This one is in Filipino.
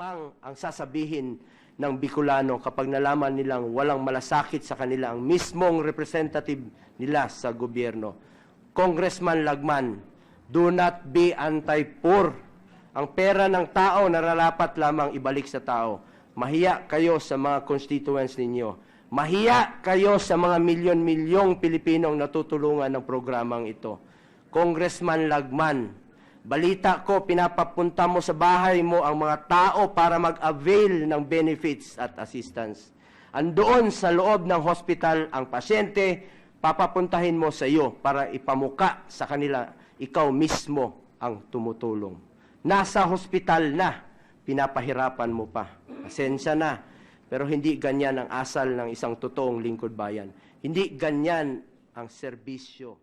lamang ang sasabihin ng Bicolano kapag nalaman nilang walang malasakit sa kanila ang mismong representative nila sa gobyerno. Congressman Lagman, do not be anti-poor. Ang pera ng tao nararapat lamang ibalik sa tao. Mahiya kayo sa mga constituents ninyo. Mahiya kayo sa mga milyon-milyong Pilipinong natutulungan ng programang ito. Congressman Lagman, balita ko, pinapapunta mo sa bahay mo ang mga tao para mag-avail ng benefits at assistance. Andoon sa loob ng hospital ang pasyente, papapuntahin mo sa iyo para ipamuka sa kanila, ikaw mismo ang tumutulong. Nasa hospital na, pinapahirapan mo pa. Pasensya na, pero hindi ganyan ang asal ng isang totoong lingkod bayan. Hindi ganyan ang serbisyo